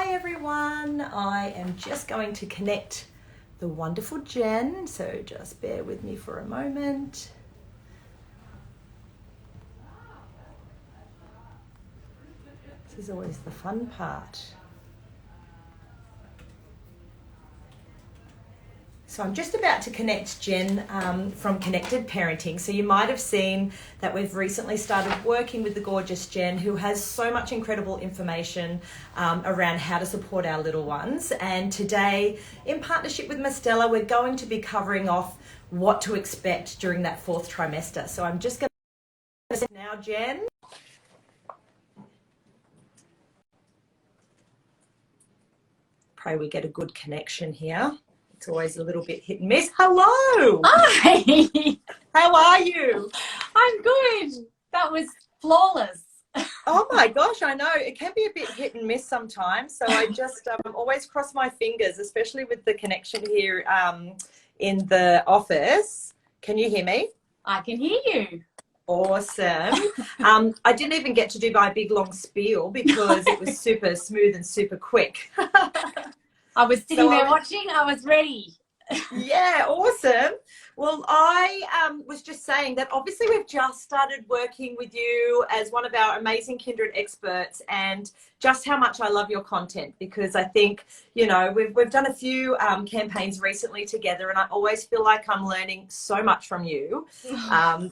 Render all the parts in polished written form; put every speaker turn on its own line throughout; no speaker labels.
Hi everyone, I am just going to connect the wonderful Jen, so just bear with me for a moment. This is always the fun part. So I'm just about to connect Jen from Connected Parenting. So you might have seen that we've recently started working with the gorgeous Jen, who has so much incredible information around how to support our little ones. And today, in partnership with Mastella, we're going to be covering off what to expect during that 4th trimester. So I'm just going to now, Jen. Pray we get a good connection here. It's always a little bit hit and miss. Hello.
Hi.
How are you?
I'm good. That was flawless.
Oh my gosh, I know. It can be a bit hit and miss sometimes. So I just always cross my fingers, especially with the connection here in the office. Can you hear me?
I can hear you.
Awesome. I didn't even get to do my big long spiel because it was super smooth and super quick.
I was sitting there watching. I was ready.
Yeah, awesome. Well, I was just saying that obviously we've just started working with you as one of our amazing Kindred experts, and just how much I love your content, because I think, you know, we've done a few campaigns recently together, and I always feel like I'm learning so much from you. I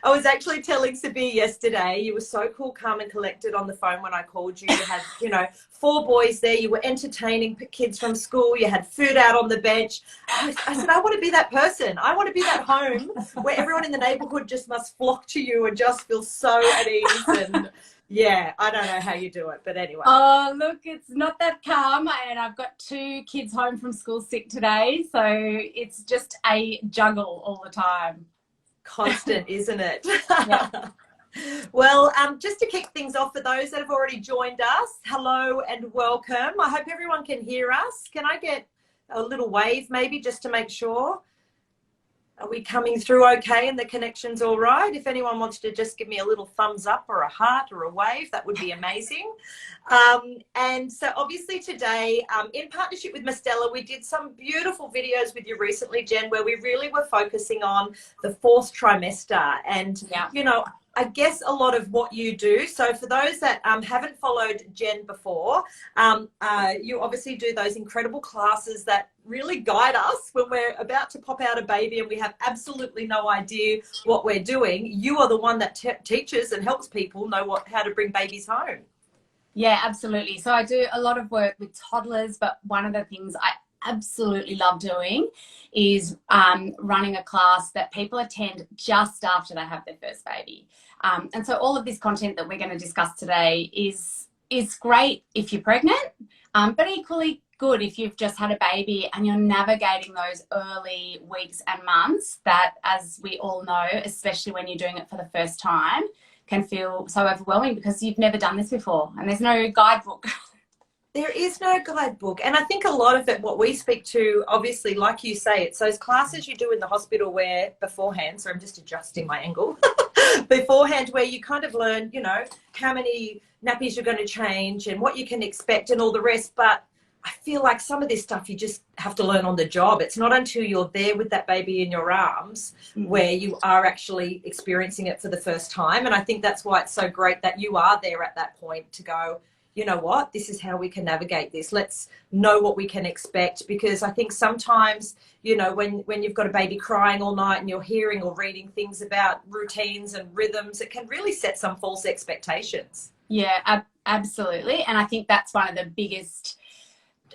was actually telling Sabi yesterday, you were so cool, calm and collected on the phone when I called you. You had, you know, 4 boys there. You were entertaining kids from school. You had food out on the bench. I said, I want to be that person. I want to be that home where everyone in the neighborhood just must flock to you and just feel so at ease. And yeah, I don't know how you do it, but anyway.
Oh, look, it's not that calm. And I've got 2 kids home from school sick today. So it's just a juggle all the time.
Constant, isn't it?
Yeah.
Well, just to kick things off, for those that have already joined us, hello and welcome. I hope everyone can hear us. Can I get a little wave maybe just to make sure? Are we coming through okay and the connection's all right? If anyone wants to just give me a little thumbs up or a heart or a wave, that would be amazing. And so obviously today, in partnership with Mastella, we did some beautiful videos with you recently, Jen, where we really were focusing on the 4th trimester. And, you know, I guess a lot of what you do. So for those that haven't followed Jen before, you obviously do those incredible classes that really guide us when we're about to pop out a baby and we have absolutely no idea what we're doing. You are the one that teaches and helps people know how to bring babies home.
Yeah, absolutely. So I do a lot of work with toddlers, but one of the things I absolutely love doing is running a class that people attend just after they have their first baby. And so all of this content that we're going to discuss today is great if you're pregnant, but equally good if you've just had a baby and you're navigating those early weeks and months that, as we all know, especially when you're doing it for the first time, can feel so overwhelming because you've never done this before and there's no guidebook.
There is no guidebook. And I think a lot of it, what we speak to, obviously, like you say, it's those classes you do in the hospital where beforehand, so I'm just adjusting my angle, beforehand, where you kind of learn, you know, how many nappies you're going to change and what you can expect and all the rest. But I feel like some of this stuff you just have to learn on the job. It's not until you're there with that baby in your arms where you are actually experiencing it for the first time. And I think that's why it's so great that you are there at that point to go, you know what, this is how we can navigate this. Let's know what we can expect, because I think sometimes, you know, when you've got a baby crying all night and you're hearing or reading things about routines and rhythms, it can really set some false expectations.
Yeah, absolutely. And I think that's one of the biggest,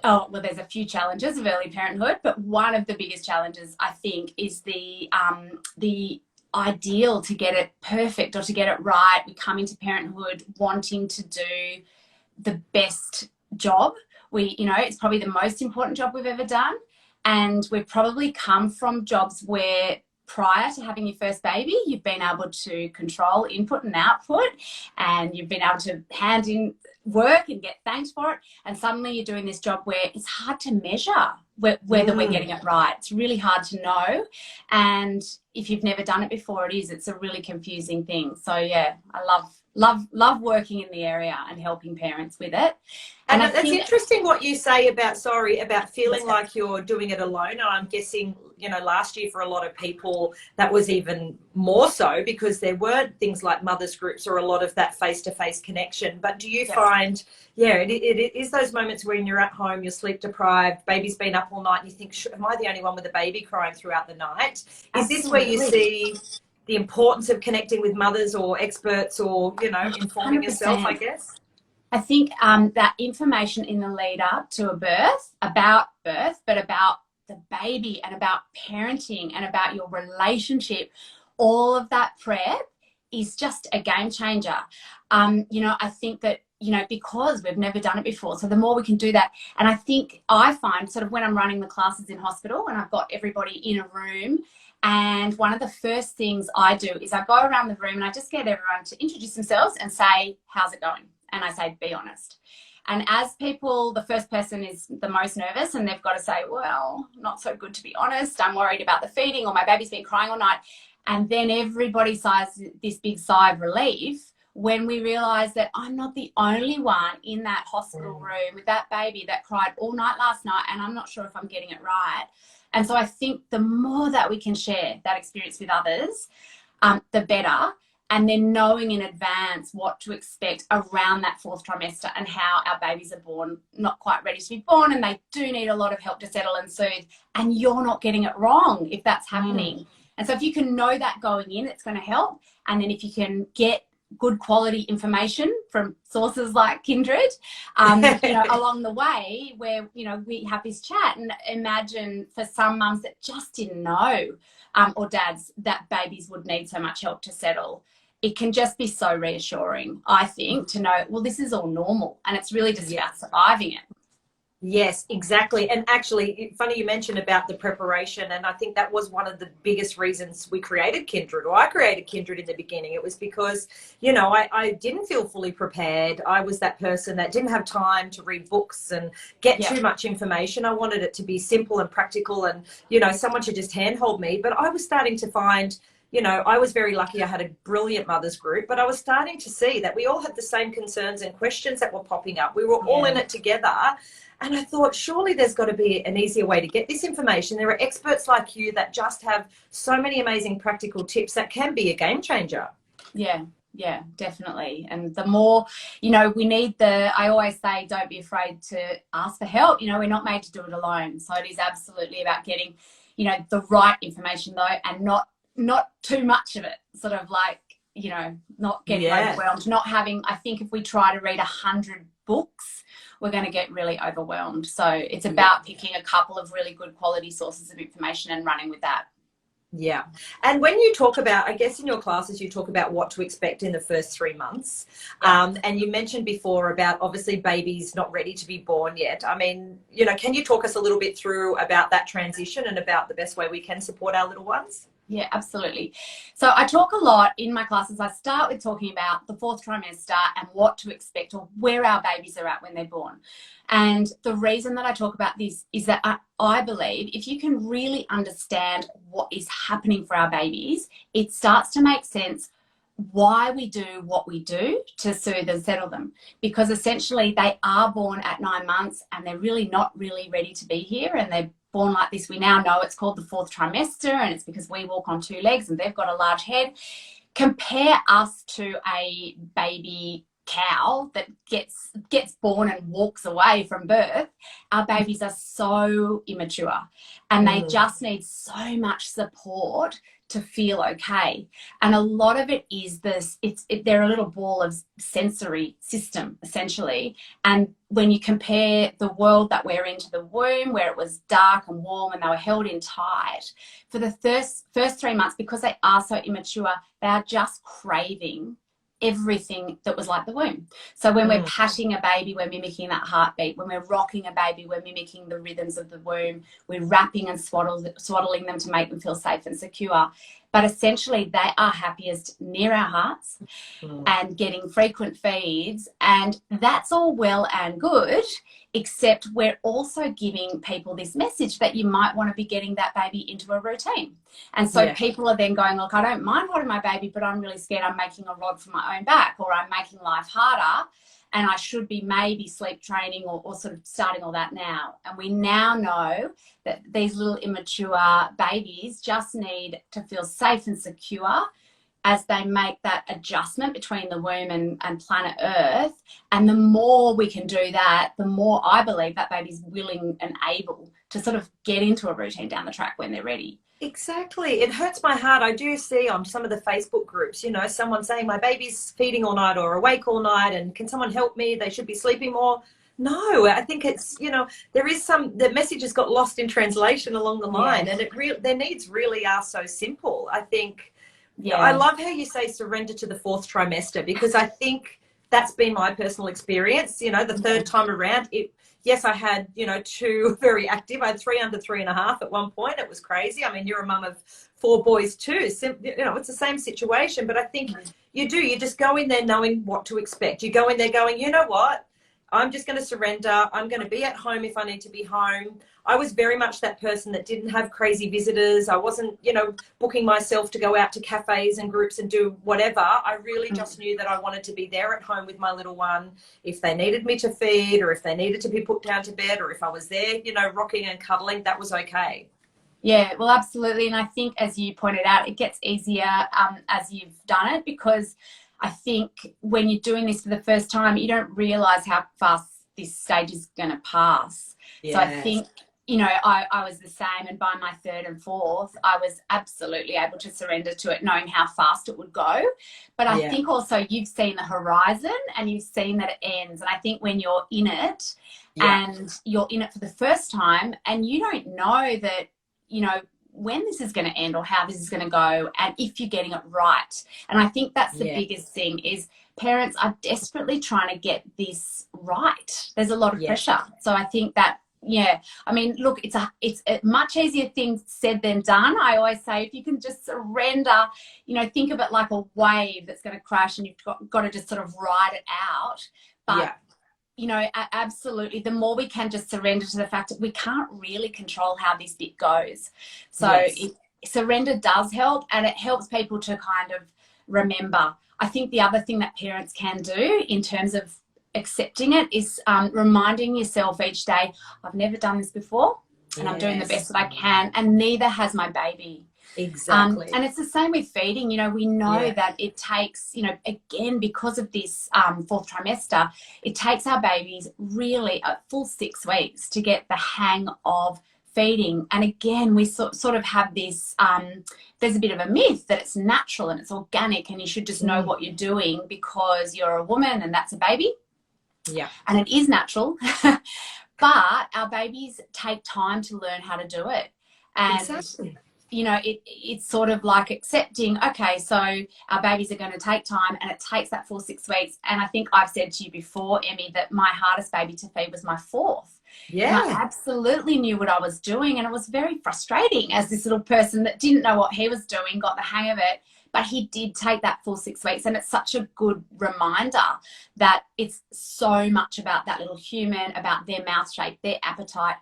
well, there's a few challenges of early parenthood, but one of the biggest challenges, I think, is the ideal to get it perfect or to get it right. We come into parenthood wanting to do the best job. You know, it's probably the most important job we've ever done. And we've probably come from jobs where prior to having your first baby, you've been able to control input and output, and you've been able to hand in work and get thanked for it. And suddenly you're doing this job where it's hard to measure whether we're getting it right. It's really hard to know. And if you've never done it before, it's a really confusing thing. So yeah, I love working in the area and helping parents with it.
And that's interesting what you say about feeling like you're doing it alone. And I'm guessing, you know, last year for a lot of people that was even more so, because there weren't things like mothers groups or a lot of that face-to-face connection. But do you find, it is those moments when you're at home, you're sleep deprived, baby's been up all night, and you think, am I the only one with a baby crying throughout the night? Is this where you see the importance of connecting with mothers or experts, or, you know, informing
100%.
yourself, I guess?
I think that information in the lead up to a birth, but about the baby and about parenting and about your relationship, all of that prep is just a game changer. You know, I think that, you know, because we've never done it before, so the more we can do that. And I find sort of when I'm running the classes in hospital and I've got everybody in a room, and one of the first things I do is I go around the room and I just get everyone to introduce themselves and say, how's it going? And I say, be honest. And as people, the first person is the most nervous and they've got to say, well, not so good, to be honest. I'm worried about the feeding, or my baby's been crying all night. And then everybody sighs this big sigh of relief when we realize that I'm not the only one in that hospital room with that baby that cried all night last night, and I'm not sure if I'm getting it right. And so I think the more that we can share that experience with others, the better. And then knowing in advance what to expect around that 4th trimester and how our babies are born, not quite ready to be born, and they do need a lot of help to settle and soothe, and you're not getting it wrong if that's happening. And so if you can know that going in, it's going to help. And then if you can get good quality information from sources like Kindred, you know, along the way, where, you know, we have this chat, and imagine for some mums that just didn't know, or dads, that babies would need so much help to settle. It can just be so reassuring, I think, to know, well, this is all normal, and it's really just about surviving it.
Yes, exactly. And actually, funny you mentioned about the preparation, and I think that was one of the biggest reasons we created Kindred, or I created Kindred in the beginning. It was because, you know, I didn't feel fully prepared. I was that person that didn't have time to read books and get too much information. I wanted it to be simple and practical, and, you know, someone should just handhold me. But I was starting to find, you know, I was very lucky. I had a brilliant mothers group, but I was starting to see that we all had the same concerns and questions that were popping up. We were all in it together. And I thought, surely there's got to be an easier way to get this information. There are experts like you that just have so many amazing practical tips that can be a game changer.
Yeah, definitely. And the more, you know, we need I always say, don't be afraid to ask for help. You know, we're not made to do it alone. So it is absolutely about getting, you know, the right information though, and not too much of it, sort of like, you know, not getting overwhelmed, not having, I think if we try to read 100 books, we're going to get really overwhelmed. So it's about picking a couple of really good quality sources of information and running with that.
Yeah. And when you talk about, I guess in your classes, you talk about what to expect in the first 3 months. And you mentioned before about obviously babies not ready to be born yet. I mean, you know, can you talk us a little bit through about that transition and about the best way we can support our little ones?
Yeah, absolutely. So I talk a lot in my classes. I start with talking about the 4th trimester and what to expect, or where our babies are at when they're born. And the reason that I talk about this is that I believe if you can really understand what is happening for our babies, it starts to make sense why we do what we do to soothe and settle them. Because essentially they are born at 9 months and they're really not really ready to be here, and they're born like this. We now know it's called the 4th trimester, and it's because we walk on 2 legs and they've got a large head. Compare us to a baby cow that gets born and walks away from birth. Our babies are so immature, and they just need so much support to feel okay. And a lot of it is this, they're a little ball of sensory system essentially. And when you compare the world that we're in to the womb, where it was dark and warm and they were held in tight, for the first 3 months, because they are so immature, they are just craving everything that was like the womb. So when we're patting a baby, we're mimicking that heartbeat. When we're rocking a baby, we're mimicking the rhythms of the womb. We're wrapping and swaddling them to make them feel safe and secure. but essentially they are happiest near our hearts and getting frequent feeds. And that's all well and good, except we're also giving people this message that you might want to be getting that baby into a routine. And so people are then going, look, I don't mind holding my baby, but I'm really scared I'm making a rod for my own back, or I'm making life harder, and I should be maybe sleep training or sort of starting all that now. And we now know that these little immature babies just need to feel safe and secure as they make that adjustment between the womb and planet Earth. And the more we can do that, the more I believe that baby's willing and able to sort of get into a routine down the track when they're ready.
Exactly. It hurts my heart. I do see on some of the Facebook groups, you know, someone saying my baby's feeding all night or awake all night, and can someone help me? They should be sleeping more. No, I think it's, you know, there is the message has got lost in translation along the line, and their needs really are so simple. I think, I love how you say surrender to the fourth trimester, because I think that's been my personal experience. You know, the third time around, yes, I had, you know, 2 very active. I had 3 under 3.5 at one point. It was crazy. I mean, you're a mum of 4 boys too. You know, it's the same situation. But I think you just go in there knowing what to expect. You go in there going, you know what? I'm just going to surrender. I'm going to be at home if I need to be home. I was very much that person that didn't have crazy visitors. I wasn't, you know, booking myself to go out to cafes and groups and do whatever. I really just knew that I wanted to be there at home with my little one. If they needed me to feed, or if they needed to be put down to bed, or if I was there, you know, rocking and cuddling, that was okay.
Yeah, well, absolutely. And I think, as you pointed out, it gets easier as you've done it, because I think when you're doing this for the first time, you don't realize how fast this stage is going to pass. So I think, you know, I was the same, and by my 3rd and 4th, I was absolutely able to surrender to it, knowing how fast it would go. But I think also you've seen the horizon and you've seen that it ends. And I think when you're in it and you're in it for the first time, and you don't know that, you know, when this is going to end or how this is going to go, and if you're getting it right. And I think that's the biggest thing, is parents are desperately trying to get this right. There's a lot of pressure. So I think that, I mean, look, it's a much easier thing said than done. I always say, if you can just surrender, you know, think of it like a wave that's going to crash, and you've got to just sort of ride it out. But you know, absolutely, the more we can just surrender to the fact that we can't really control how this bit goes. So surrender does help, and it helps people to kind of remember. I think the other thing that parents can do in terms of accepting it is reminding yourself each day, I've never done this before, and I'm doing the best that I can, and neither has my baby.
Exactly.
And it's the same with feeding. You know, we know that it takes, you know, again, because of this 4th trimester, it takes our babies really a full 6 weeks to get the hang of feeding. And again, we sort of have this, there's a bit of a myth that it's natural and it's organic, and you should just know what you're doing because you're a woman and that's a baby.
Yeah.
And it is natural. But our babies take time to learn how to do it. And you know, it's sort of like accepting, okay, so our babies are going to take time, and it takes that full 6 weeks. And I think I've said to you before, Emmy, that my hardest baby to feed was my 4th. Yeah. And I absolutely knew what I was doing, and it was very frustrating as this little person that didn't know what he was doing, got the hang of it. But he did take that full 6 weeks, and it's such a good reminder that it's so much about that little human, about their mouth shape, their appetite,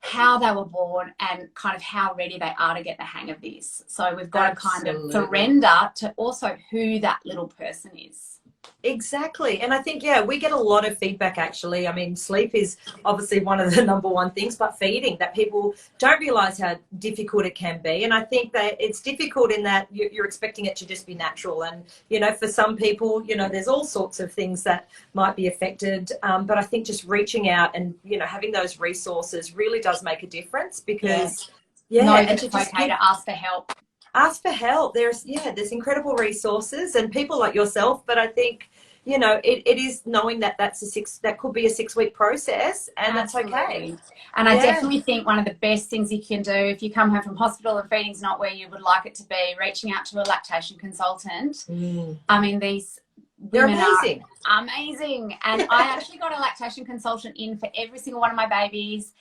how they were born, and kind of how ready they are to get the hang of this. So we've got to kind of surrender to also who that little person is.
Exactly. And I think, we get a lot of feedback, actually. I mean, sleep is obviously one of the #1 things, but feeding, that people don't realize how difficult it can be. And I think that it's difficult in that you're expecting it to just be natural. And, you know, for some people, you know, there's all sorts of things that might be affected. But I think just reaching out and, you know, having those resources really does make a difference, because,
no, it's okay to ask for help.
Ask for help. There's incredible resources and people like yourself, but I think, you know, it is knowing that that could be a 6-week process, and
Absolutely.
That's okay.
And I definitely think one of the best things you can do if you come home from hospital and feeding's not where you would like it to be, reaching out to a lactation consultant. I mean, they're amazing. Amazing. And I actually got a lactation consultant in for every single one of my babies.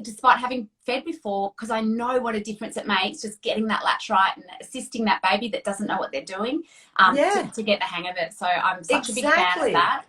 despite having fed before, because I know what a difference it makes just getting that latch right and assisting that baby that doesn't know what they're doing to get the hang of it. So I'm such a big fan of that.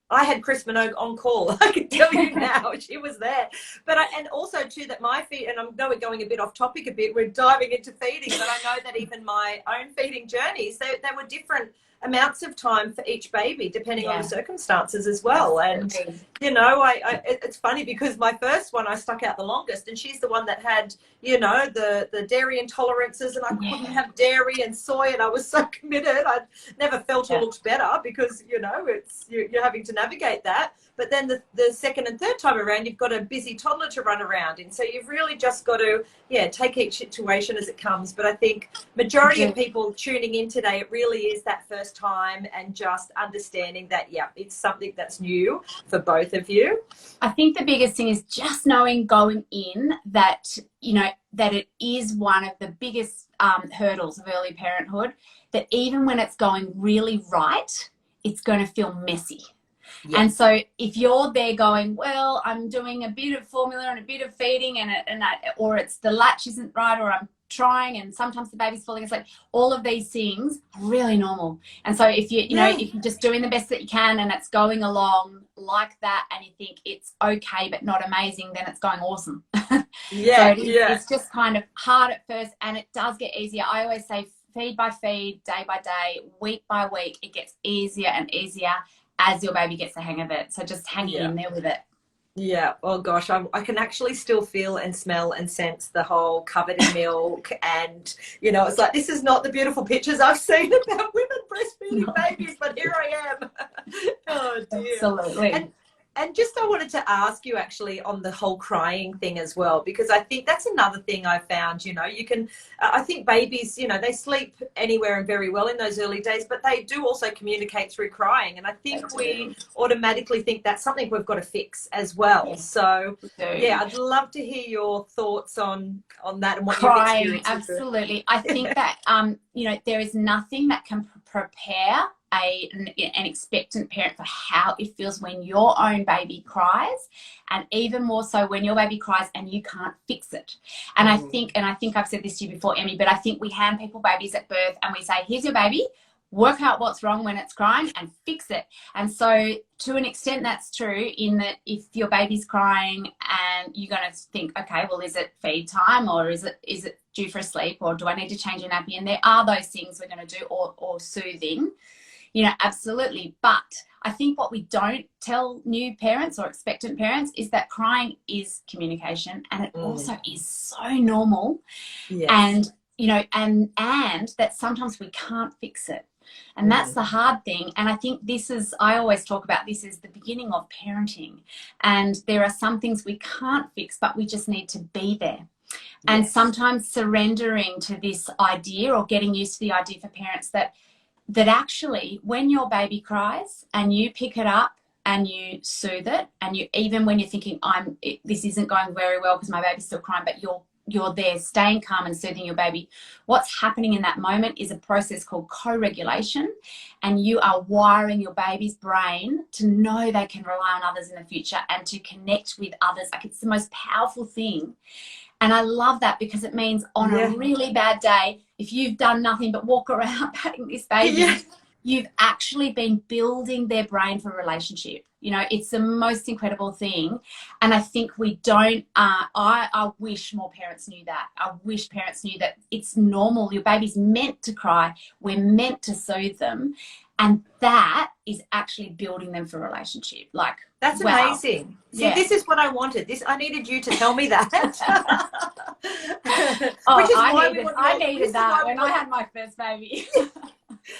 I had Chris Minogue on call. I can tell you now, she was there. But and also too that my feed, and I know we're going a bit off topic a bit, we're diving into feeding, but I know that even my own feeding journeys, they were different amounts of time for each baby depending on the circumstances as well.
Absolutely.
And you know, it's funny because my first one I stuck out the longest, and she's the one that had, you know, the dairy intolerances, and I couldn't have dairy and soy, and I was so committed. I never felt or looked better because, you know, it's you're having to navigate that. But then the second and third time around, you've got a busy toddler to run around in. So you've really just got to, take each situation as it comes. But I think majority of people tuning in today, it really is that first time and just understanding that, it's something that's new for both of you.
I think the biggest thing is just knowing going in that, you know, that it is one of the biggest hurdles of early parenthood, that even when it's going really right, it's going to feel messy. Yeah. And so if you're there going, well, I'm doing a bit of formula and a bit of feeding or it's the latch isn't right, or I'm trying and sometimes the baby's falling asleep, all of these things are really normal. And so if you know, if you're just doing the best that you can and it's going along like that and you think it's okay but not amazing, then it's going awesome. It's just kind of hard at first, and it does get easier. I always say feed by feed, day by day, week by week, it gets easier and easier as your baby gets the hang of it. So just hanging in there with it.
Yeah. Oh gosh, I can actually still feel and smell and sense the whole covered in milk, and you know, it's like, this is not the beautiful pictures I've seen about women breastfeeding babies, but here I am. Oh dear.
Absolutely.
And just I wanted to ask you actually on the whole crying thing as well, because I think that's another thing I found, you know, you can, I think babies, you know, they sleep anywhere and very well in those early days, but they do also communicate through crying. And I think we automatically think that's something we've got to fix as well. Yeah. So I'd love to hear your thoughts on that and what
crying,
you've experienced.
Absolutely. I think that, you know, there is nothing that can prepare an expectant parent for how it feels when your own baby cries, and even more so when your baby cries and you can't fix it. And I think I've said this to you before, Emmy, but I think we hand people babies at birth and we say, here's your baby, work out what's wrong when it's crying and fix it. And so to an extent that's true, in that if your baby's crying and you're going to think, okay, well, is it feed time, or is it due for a sleep, or do I need to change a nappy? And there are those things we're going to do, or soothing. You know, absolutely. But I think what we don't tell new parents or expectant parents is that crying is communication, and it also is so normal. Yes. And, you know, and that sometimes we can't fix it. And that's the hard thing. And I think I always talk about this as the beginning of parenting. And there are some things we can't fix, but we just need to be there. Yes. And sometimes surrendering to this idea, or getting used to the idea for parents that actually when your baby cries and you pick it up and you soothe it, and you, even when you're thinking this isn't going very well because my baby's still crying, but you're there staying calm and soothing your baby, what's happening in that moment is a process called co-regulation, and you are wiring your baby's brain to know they can rely on others in the future and to connect with others. Like, it's the most powerful thing. And I love that, because it means on a really bad day, if you've done nothing but walk around patting this baby, you've actually been building their brain for a relationship. You know, it's the most incredible thing. And I think we don't, I wish more parents knew that. I wish parents knew that it's normal. Your baby's meant to cry. We're meant to soothe them. And that is actually building them for a relationship. Like,
that's amazing. See, this is what I wanted. I needed you to tell me that.
I needed that when I had my first baby.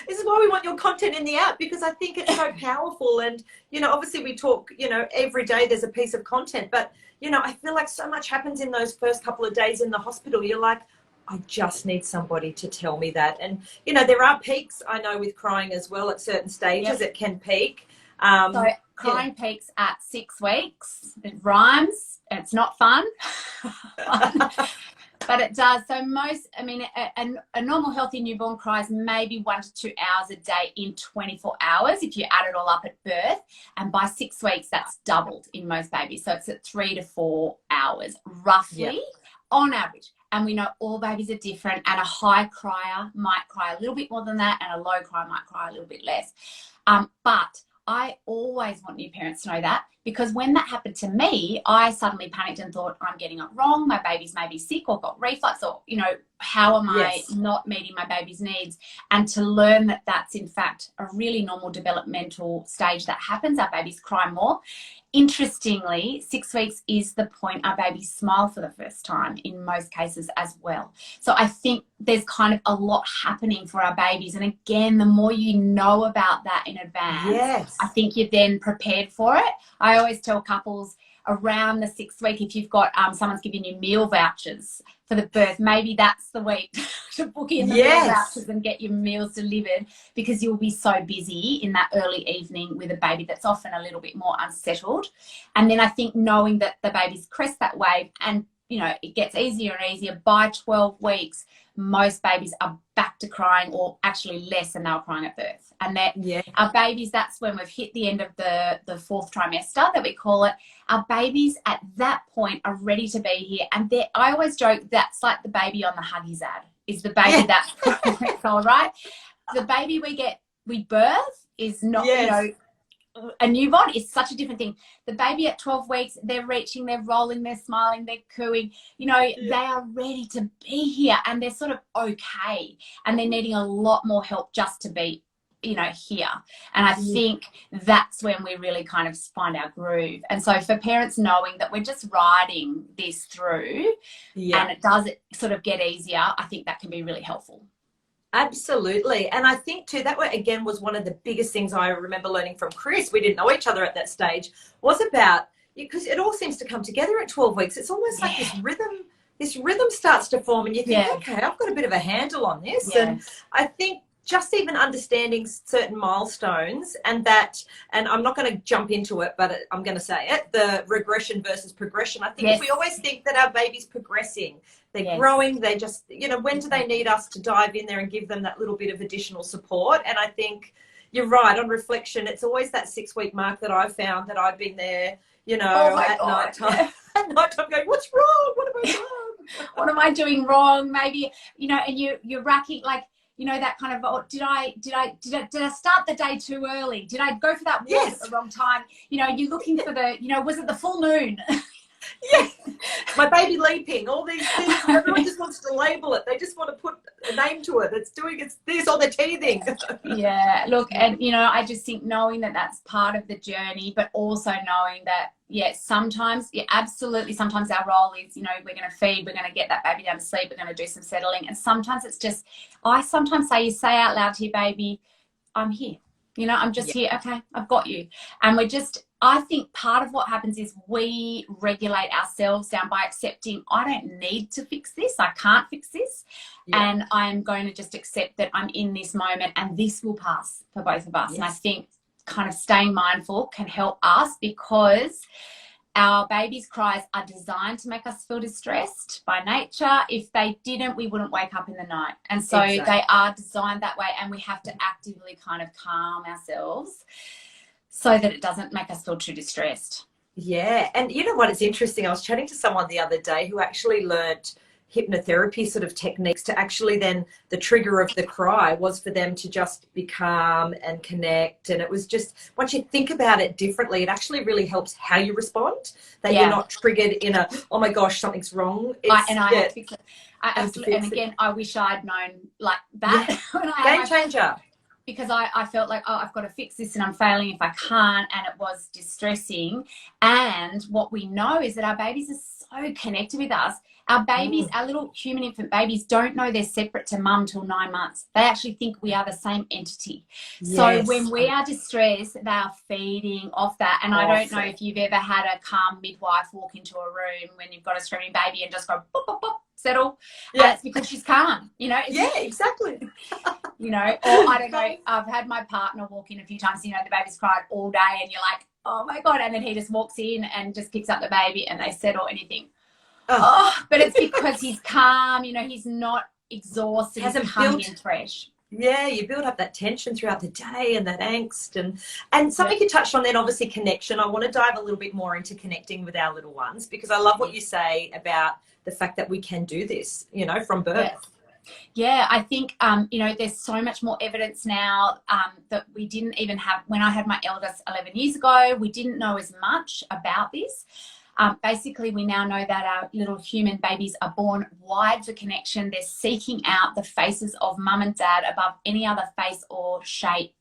This is why we want your content in the app, because I think it's so powerful. And, you know, obviously we talk, you know, every day there's a piece of content, but, you know, I feel like so much happens in those first couple of days in the hospital. You're like, I just need somebody to tell me that. And, you know, there are peaks, I know, with crying as well. At certain stages it can peak.
So crying peaks at 6 weeks. It rhymes. It's not fun. But it does. So most, I mean, a normal healthy newborn cries maybe 1 to 2 hours a day in 24 hours if you add it all up at birth. And by 6 weeks, that's doubled in most babies. So it's at 3 to 4 hours roughly on average. And we know all babies are different, and a high crier might cry a little bit more than that, and a low crier might cry a little bit less. But I always want new parents to know that, because when that happened to me, I suddenly panicked and thought, I'm getting it wrong. My baby's maybe sick or got reflux, or, you know, how am I not meeting my baby's needs? And to learn that that's in fact a really normal developmental stage that happens. Our babies cry more. Interestingly, 6 weeks is the point our babies smile for the first time in most cases as well. So I think there's kind of a lot happening for our babies. And again, the more you know about that in advance, I think you're then prepared for it. I always tell couples around the 6th week, if you've got someone's giving you meal vouchers for the birth, maybe that's the week to book in the meal vouchers and get your meals delivered, because you'll be so busy in that early evening with a baby that's often a little bit more unsettled. And then I think knowing that the babies crest that wave, and you know, it gets easier and easier. By 12 weeks, most babies are back to crying, or actually less than they were crying at birth. And that our babies, that's when we've hit the end of the 4th trimester, that we call it. Our babies at that point are ready to be here. And I always joke that's like the baby on the Huggies ad, is the baby that's all right. The baby we birth is not, you know, a newborn is such a different thing. The baby at 12 weeks, they're reaching, they're rolling, they're smiling, they're cooing. You know, they are ready to be here, and they're sort of okay. And they're needing a lot more help just to be, you know, here. And I think that's when we really kind of find our groove. And so for parents knowing that we're just riding this through and it does sort of get easier, I think that can be really helpful.
Absolutely. And I think too, that again was one of the biggest things I remember learning from Chris. We didn't know each other at that stage, was about, because it all seems to come together at 12 weeks. It's almost like this rhythm starts to form, and you think, okay, I've got a bit of a handle on this. And I think just even understanding certain milestones, and I'm not going to jump into it, but I'm going to say it, the regression versus progression. I think if we always think that our baby's progressing, they're growing, they just, you know, when do they need us to dive in there and give them that little bit of additional support? And I think you're right, on reflection, it's always that 6-week mark that I've found that I've been there, you know, at night time. At night time going, what's wrong? What have I done?
What am I doing wrong? Maybe, you know, and you're racking, like, you know, that kind of, oh, did I start the day too early? Did I go for that walk at the wrong time? You know, you're looking for the, you know, was it the full moon?
My baby leaping, all these things. Everyone just wants to label it. They just want to put a name to it. It's this, or they're teething.
Look, and you know, I just think knowing that that's part of the journey, but also knowing that sometimes, absolutely, sometimes our role is, you know, we're going to feed, we're going to get that baby down to sleep, we're going to do some settling, and sometimes it's just, I sometimes say, you say out loud to your baby, I'm here, you know, I'm just here, okay, I've got you. And I think part of what happens is we regulate ourselves down by accepting, I don't need to fix this, I can't fix this, and I'm going to just accept that I'm in this moment, and this will pass for both of us. And I think kind of staying mindful can help us, because our babies' cries are designed to make us feel distressed by nature. If they didn't, we wouldn't wake up in the night. And so they are designed that way, and we have to actively kind of calm ourselves so that it doesn't make us feel too distressed.
Yeah. And you know what, it's interesting. I was chatting to someone the other day who actually learned hypnotherapy sort of techniques to actually, then the trigger of the cry was for them to just be calm and connect. And it was just, once you think about it differently, it actually really helps how you respond, that you're not triggered in a, oh my gosh, something's wrong.
I have to fix it. Absolutely. And again, I wish I'd known like that. When
Game changer.
Because I felt like, oh, I've got to fix this and I'm failing if I can't, and it was distressing. And what we know is that our babies are so connected with us. Our babies, our little human infant babies, don't know they're separate to mum till 9 months. They actually think we are the same entity. So when we are distressed, they are feeding off that. And I don't know if you've ever had a calm midwife walk into a room when you've got a screaming baby and just go, boop, boop, boop, settle. It's because she's calm, you know.
Exactly.
You know, or I don't know, I've had my partner walk in a few times, you know, the baby's cried all day and you're like, oh my God. And then he just walks in and just picks up the baby and they settle, and you think, But it's because he's calm, you know, he's not exhausted, he's coming in fresh.
Yeah, you build up that tension throughout the day and that angst. And something you touched on then, obviously connection. I want to dive a little bit more into connecting with our little ones, because I love what you say about the fact that we can do this, you know, from birth.
Yeah, I think, you know, there's so much more evidence now that we didn't even have when I had my eldest 11 years ago. We didn't know as much about this. Basically, we now know that our little human babies are born wired for connection. They're seeking out the faces of mum and dad above any other face or shape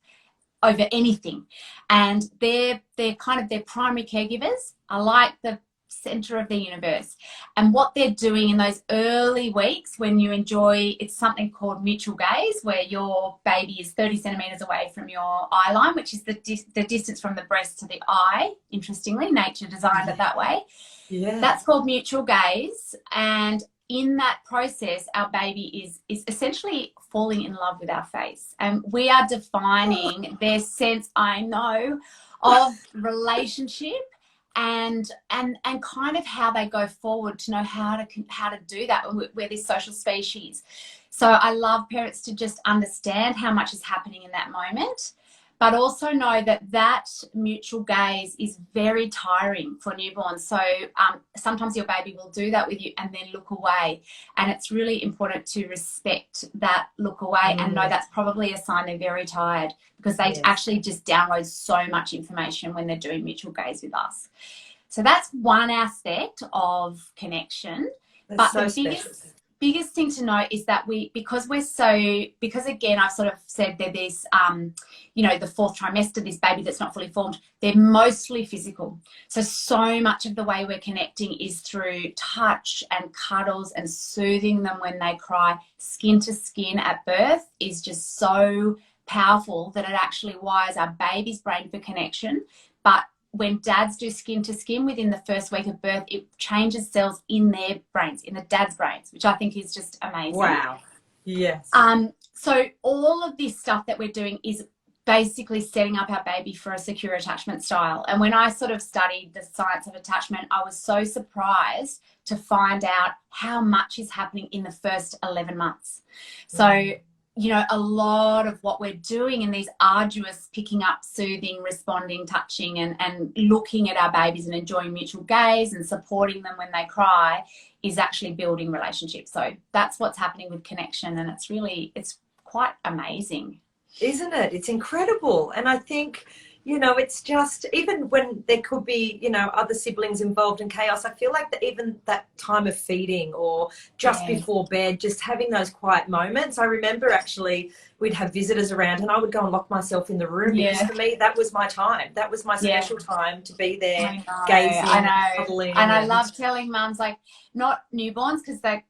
over anything. And they're kind of their primary caregivers are like the center of the universe. And what they're doing in those early weeks when you enjoy, it's something called mutual gaze, where your baby is 30 centimeters away from your eye line, which is the distance from the breast to the eye. Interestingly, nature designed it that way. Yeah. That's called mutual gaze. And in that process, our baby is essentially falling in love with our face. And we are defining their sense, I know, of relationship and kind of how they go forward to know how to do that. We're this social species. So I love parents to just understand how much is happening in that moment, but also know that mutual gaze is very tiring for newborns. So sometimes your baby will do that with you and then look away. And it's really important to respect that look away and know that's probably a sign they're very tired, because they actually just download so much information when they're doing mutual gaze with us. So that's one aspect of connection. That's but so the biggest thing to know is that because again, I've sort of said they're this, you know, the fourth trimester, this baby that's not fully formed, they're mostly physical. So much of the way we're connecting is through touch and cuddles and soothing them when they cry. Skin to skin at birth is just so powerful that it actually wires our baby's brain for connection. But when dads do skin to skin within the first week of birth, it changes cells in their brains, in the dad's brains, which I think is just amazing.
Wow. Yes.
So all of this stuff that we're doing is basically setting up our baby for a secure attachment style. And when I sort of studied the science of attachment, I was so surprised to find out how much is happening in the first 11 months. So you know, a lot of what we're doing in these arduous picking up, soothing, responding, touching and looking at our babies and enjoying mutual gaze and supporting them when they cry is actually building relationships. So that's what's happening with connection, and it's quite amazing.
Isn't it? It's incredible. And I think, you know, it's just, even when there could be, you know, other siblings involved in chaos, I feel like that even that time of feeding or just before bed, just having those quiet moments. I remember actually we'd have visitors around and I would go and lock myself in the room because for me, that was my time. That was my special time to be there, gazing, cuddling.
And I love telling mums, like, not newborns, because they're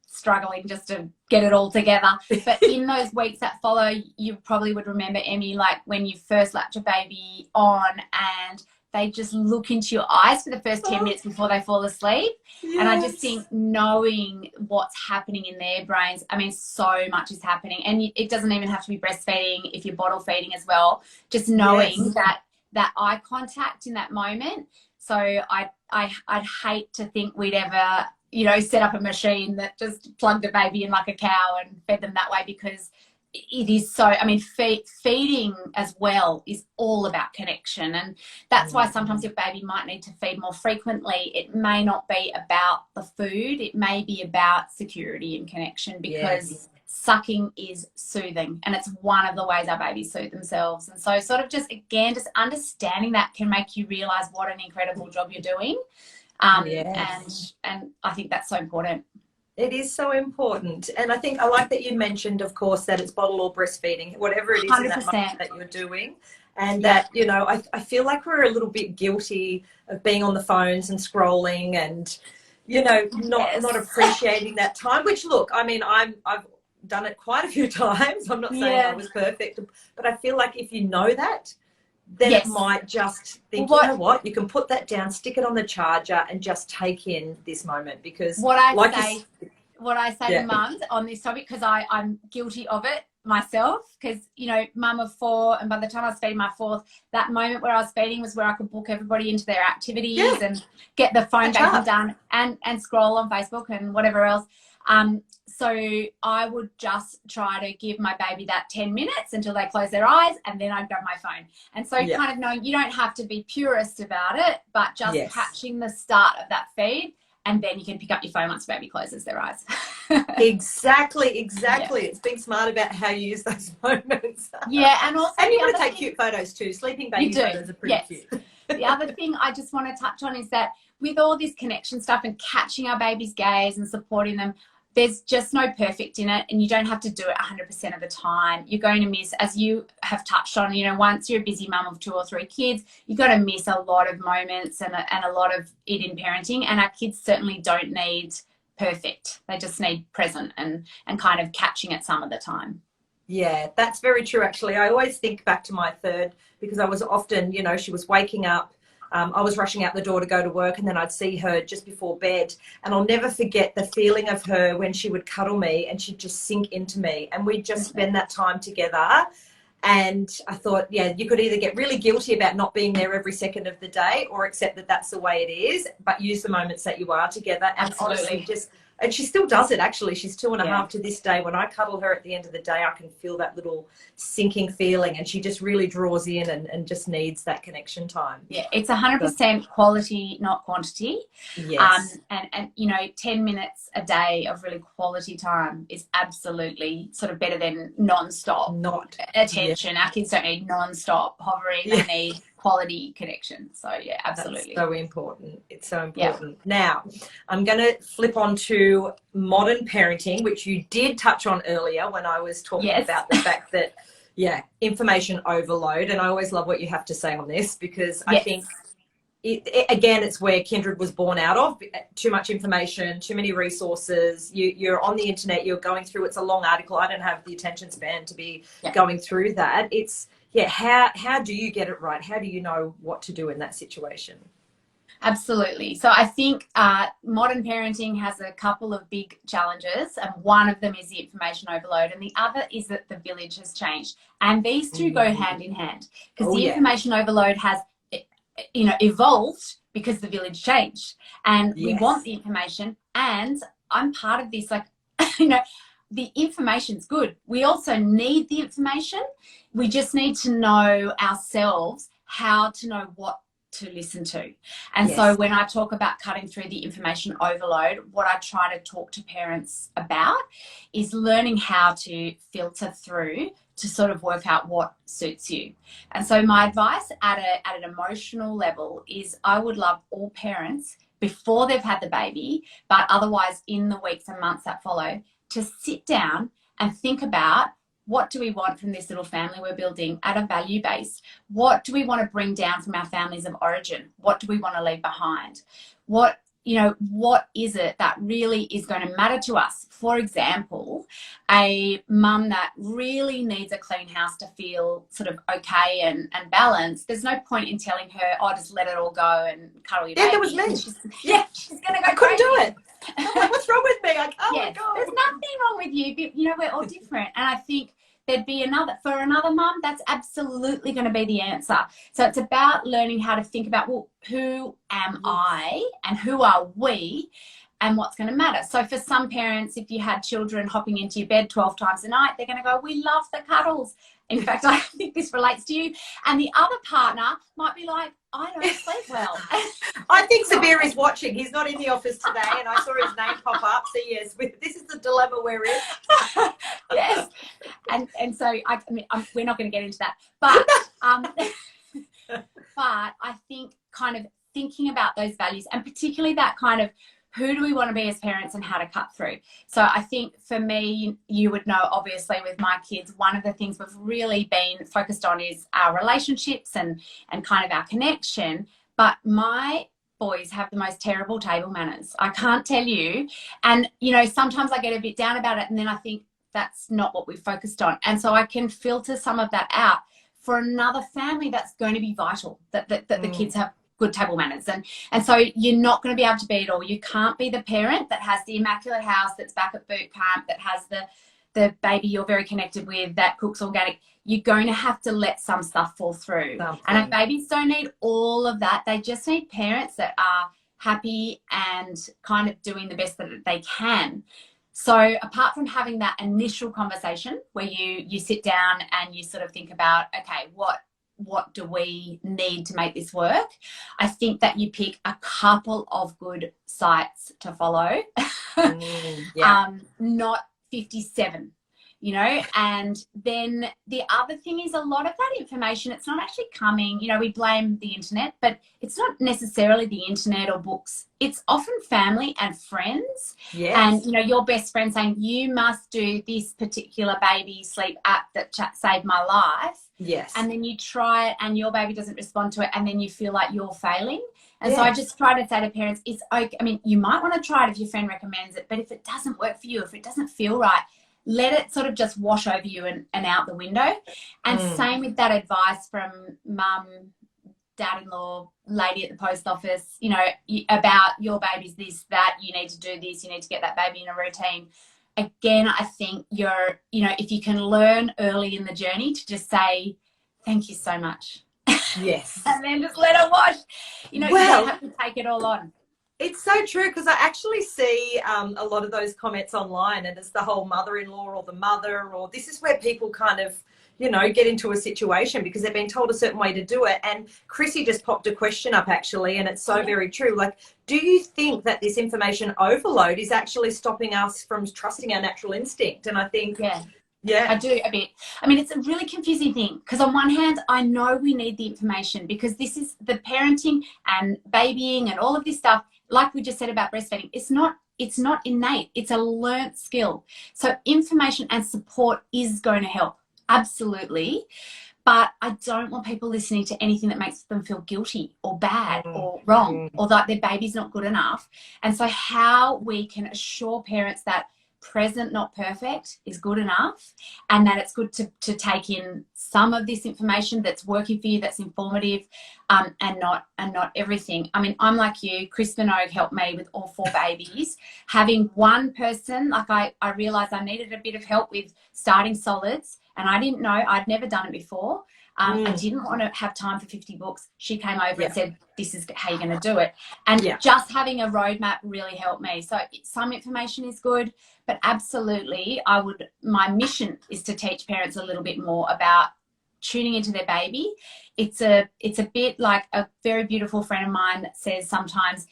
struggling just to get it all together. But in those weeks that follow, you probably would remember, Emmy, like when you first latch a baby on and they just look into your eyes for the first 10 minutes before they fall asleep. Yes. And I just think knowing what's happening in their brains, I mean, so much is happening. And it doesn't even have to be breastfeeding if you're bottle feeding as well. Just knowing that eye contact in that moment. So I'd hate to think we'd ever, you know, set up a machine that just plugged a baby in like a cow and fed them that way, because it is so, I mean, feeding as well is all about connection. And that's why sometimes your baby might need to feed more frequently. It may not be about the food. It may be about security and connection, because sucking is soothing, and it's one of the ways our babies soothe themselves. And so sort of just, again, just understanding that can make you realize what an incredible job you're doing. And I think that's so important.
It is so important. And I think I like that you mentioned, of course, that it's bottle or breastfeeding, whatever it is 100%. In that moment that you're doing. And that, you know, I feel like we're a little bit guilty of being on the phones and scrolling and, you know, not appreciating that time, which, look, I mean, I've done it quite a few times. I'm not saying I was perfect, but I feel like if you know that, then it might just think, you know what, you can put that down, stick it on the charger and just take in this moment. Because
what I say to mums on this topic, because I'm guilty of it, myself because, you know, mum of 4, and by the time I was feeding my 4th, that moment where I was feeding was where I could book everybody into their activities and get the phone banking done and scroll on Facebook and whatever else. So I would just try to give my baby that 10 minutes until they close their eyes, and then I'd grab my phone. And so kind of knowing you don't have to be purist about it, but just catching the start of that feed, and then you can pick up your phone once baby closes their eyes.
Exactly. It's being smart about how you use those moments.
Yeah, and also
and you want to take cute photos too. Sleeping baby photos are pretty cute.
The other thing I just want to touch on is that with all this connection stuff and catching our baby's gaze and supporting them, there's just no perfect in it, and you don't have to do it 100% of the time. You're going to miss, as you have touched on, you know, once you're a busy mum of 2 or 3 kids, you're going to miss a lot of moments and a lot of it in parenting. And our kids certainly don't need perfect. They just need present and kind of catching it some of the time.
Yeah, that's very true, actually. I always think back to my 3rd, because I was often, you know, she was waking up. I was rushing out the door to go to work, and then I'd see her just before bed, and I'll never forget the feeling of her when she would cuddle me and she'd just sink into me, and we'd just spend that time together. And I thought, yeah, you could either get really guilty about not being there every second of the day, or accept that that's the way it is, but use the moments that you are together. And honestly, and she still does it, actually. She's 2.5 to this day. When I cuddle her at the end of the day, I can feel that little sinking feeling, and she just really draws in and just needs that connection time.
Yeah, it's 100% quality, not quantity.
Yes.
And you know, 10 minutes a day of really quality time is absolutely sort of better than non-stop attention. Our kids don't need non-stop hovering. They need quality connection. So yeah, absolutely.
That's so important. It's so important. Now, I'm going to flip on to modern parenting, which you did touch on earlier when I was talking about the fact that, information overload. And I always love what you have to say on this, because I think, again, it's where Kindred was born out of. Too much information, too many resources. You're on the internet, you're going through, it's a long article. I don't have the attention span to be going through that. It's, how do you get it right? How do you know what to do in that situation?
Absolutely. So I think modern parenting has a couple of big challenges, and one of them is the information overload, and the other is that the village has changed. And these two go hand in hand, because the information overload has, you know, evolved because the village changed, and we want the information. And I'm part of this, like, you know, the information's good. We also need the information. We just need to know ourselves how to know what to listen to. And so when I talk about cutting through the information overload, what I try to talk to parents about is learning how to filter through to sort of work out what suits you. And so my advice at an emotional level is, I would love all parents, before they've had the baby, but otherwise in the weeks and months that follow, to sit down and think about, what do we want from this little family we're building at a value base? What do we want to bring down from our families of origin? What do we want to leave behind? What is it that really is going to matter to us? For example, a mum that really needs a clean house to feel sort of okay and balanced, there's no point in telling her, oh, just let it all go and cuddle your baby.
That was me.
She's going to go
I couldn't do it. I'm like, what's wrong with me?
My God. There's nothing wrong with you. You know, we're all different. And I think there'd be for another mum, that's absolutely going to be the answer. So it's about learning how to think about, well, who am I and who are we and what's going to matter. So for some parents, if you had children hopping into your bed 12 times a night, they're going to go, we love the cuddles. In fact, I think this relates to you. And the other partner might be like, I don't sleep well.
I think Sabir is watching. He's not in the office today, and I saw his name pop up. So yes, this is the dilemma we're in.
Yes, and so I mean, we're not going to get into that, but but I think kind of thinking about those values, and particularly that kind of, who do we want to be as parents and how to cut through. So I think for me, you would know, obviously, with my kids, one of the things we've really been focused on is our relationships and kind of our connection. But my boys have the most terrible table manners. I can't tell you. And, you know, sometimes I get a bit down about it, and then I think that's not what we've focused on. And so I can filter some of that out for another family that's going to be vital, that the kids have good table manners. And so you're not going to be able to be it all. You can't be the parent that has the immaculate house, that's back at boot camp, that has the baby you're very connected with that cooks organic, you're going to have to let some stuff fall through. And our babies don't need all of that. They just need parents that are happy and kind of doing the best that they can. So apart from having that initial conversation where you sit down and you sort of think about, okay, what do we need to make this work? I think that you pick a couple of good sites to follow, not 57. You know, and then the other thing is a lot of that information, it's not actually coming, you know, we blame the internet, but it's not necessarily the internet or books. It's often family and friends. Yes. And, you know, your best friend saying, you must do this particular baby sleep app that saved my life. Yes. And then you try it and your baby doesn't respond to it and then you feel like you're failing. And so I just try to say to parents, it's okay. I mean, you might want to try it if your friend recommends it, but if it doesn't work for you, if it doesn't feel right, let it sort of just wash over you and out the window. And same with that advice from mum, dad-in-law, lady at the post office, you know, about your baby's this, that, you need to do this, you need to get that baby in a routine. Again, I think you know, if you can learn early in the journey to just say, thank you so much. Yes. And then just let it wash. You know, you don't have to take it all on.
It's so true, because I actually see a lot of those comments online, and it's the whole mother-in-law or the mother, or this is where people kind of, you know, get into a situation because they've been told a certain way to do it. And Chrissy just popped a question up actually, and it's so very true. Like, do you think that this information overload is actually stopping us from trusting our natural instinct? And I think, yeah,
I do a bit. I mean, it's a really confusing thing because on one hand, I know we need the information because this is the parenting and babying and all of this stuff. Like we just said about breastfeeding, it's not innate. It's a learnt skill. So information and support is going to help. Absolutely. But I don't want people listening to anything that makes them feel guilty or bad or wrong or that their baby's not good enough. And so how we can assure parents that present, not perfect, is good enough, and that it's good to take in some of this information that's working for you, that's informative, and not everything. I mean, I'm like you. Chris Minogue helped me with all 4 babies. Having one person, like I realised I needed a bit of help with starting solids, and I didn't know. I'd never done it before. I didn't want to have time for 50 books. She came over and said, this is how you're going to do it. And just having a roadmap really helped me. So some information is good, but absolutely my mission is to teach parents a little bit more about tuning into their baby. It's a bit like a very beautiful friend of mine says sometimes,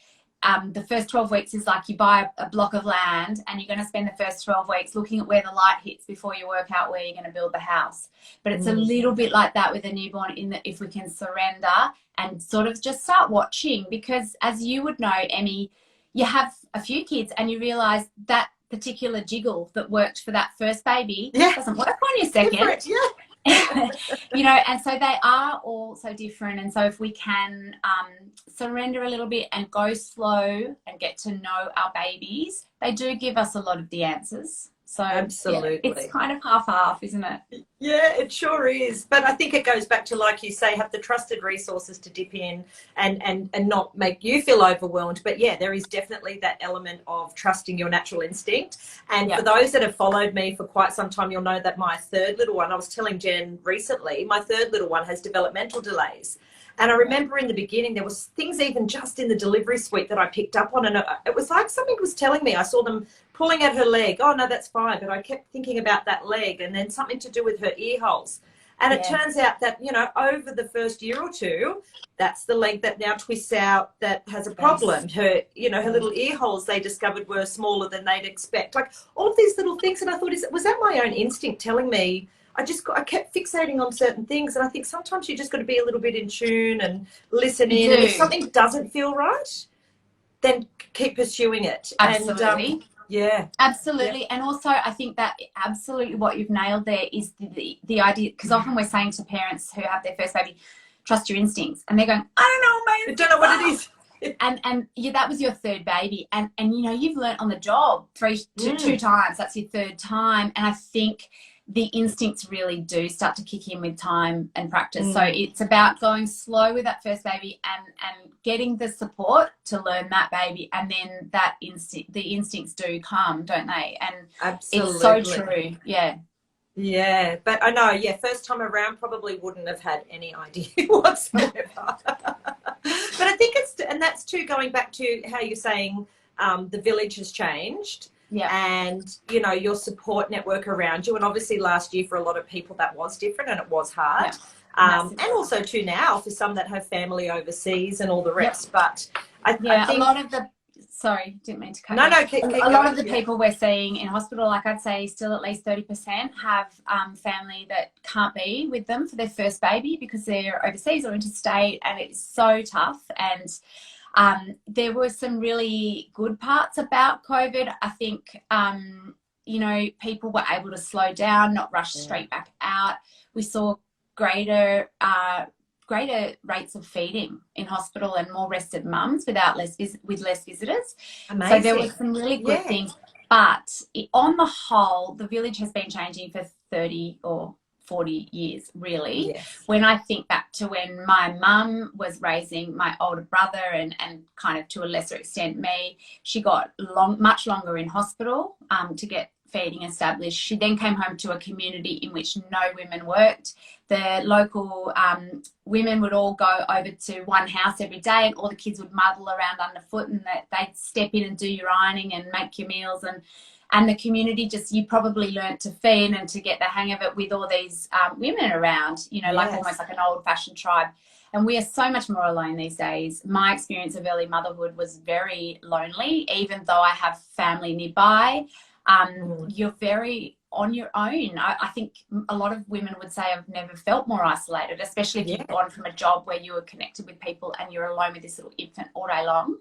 the first 12 weeks is like you buy a block of land and you're going to spend the first 12 weeks looking at where the light hits before you work out where you're going to build the house. But it's a little bit like that with a newborn, in that if we can surrender and sort of just start watching, because as you would know, Emmy, you have a few kids and you realise that particular jiggle that worked for that first baby doesn't work on your second. You know, and so they are all so different. And so if we can surrender a little bit and go slow and get to know our babies, they do give us a lot of the answers. So absolutely, it's kind of half-half, isn't it?
Yeah, it sure is. But I think it goes back to, like you say, have the trusted resources to dip in and not make you feel overwhelmed. But yeah, there is definitely that element of trusting your natural instinct. And for those that have followed me for quite some time, you'll know that my 3rd little one, I was telling Jen recently, my 3rd little one has developmental delays. And I remember in the beginning, there was things even just in the delivery suite that I picked up on. And it was like something was telling me. I saw them pulling at her leg. Oh, no, that's fine. But I kept thinking about that leg, and then something to do with her ear holes. And it turns out that, you know, over the first year or two, that's the leg that now twists out that has a problem. Her, you know, her little ear holes, they discovered, were smaller than they'd expect. Like all of these little things. And I thought, was that my own instinct telling me? I kept fixating on certain things, and I think sometimes you just got to be a little bit in tune and listen in. And if something doesn't feel right, then keep pursuing it.
Absolutely.
And,
absolutely. And also I think that absolutely what you've nailed there is the idea, because often we're saying to parents who have their first baby, trust your instincts, and they're going, I don't know, mate,
I don't know what it is.
And that was your 3rd baby, and you know, you've learnt on the job two times. That's your 3rd time. And I think the instincts really do start to kick in with time and practice. So it's about going slow with that first baby and getting the support to learn that baby, and then the instincts do come, don't they? And
absolutely,
it's so true.
Yeah, but I know, first time around probably wouldn't have had any idea whatsoever. But I think and that's too, going back to how you're saying the village has changed.
Yeah.
And, you know, your support network around you. And obviously last year for a lot of people that was different and it was hard.
Yeah.
And also too now for some that have family overseas and all the rest. But I think
a lot of the, sorry, didn't mean to cut
No,
you.
no, keep
a
going.
lot of the people we're seeing in hospital, like I'd say still at least 30% have family that can't be with them for their first baby because they're overseas or interstate, and it's so tough. And there were some really good parts about COVID. I think, you know, people were able to slow down, not rush straight back out. We saw greater rates of feeding in hospital and more rested mums with less visitors.
Amazing.
So there were some really good things. But on the whole, the village has been changing for 30 or 40 years, really.
Yes.
When I think back to when my mum was raising my older brother and kind of to a lesser extent me, she got much longer in hospital to get feeding established. She then came home to a community in which no women worked. The local women would all go over to one house every day, and all the kids would muddle around underfoot, and they'd step in and do your ironing and make your meals, and the community just, you probably learnt to feed and to get the hang of it with all these women around, you know, like almost like an old-fashioned tribe. And we are so much more alone these days. My experience of early motherhood was very lonely, even though I have family nearby. You're very on your own. I think a lot of women would say I've never felt more isolated, especially if you've gone from a job where you were connected with people and you're alone with this little infant all day long.